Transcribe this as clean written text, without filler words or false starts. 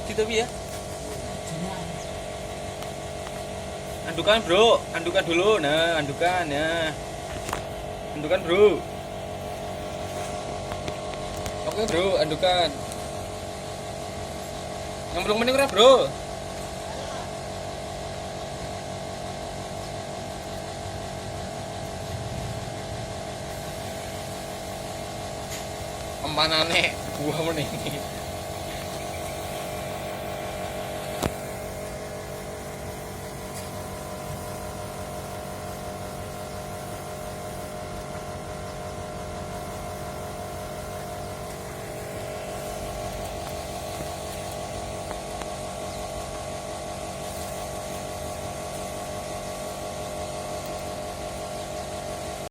wedi tapi ya. Andukan bro, andukan dulu. Nah, andukan ya. Andukan bro. Oke bro, andukan. Ngemplung meneh ora bro? Empanane buah meneh.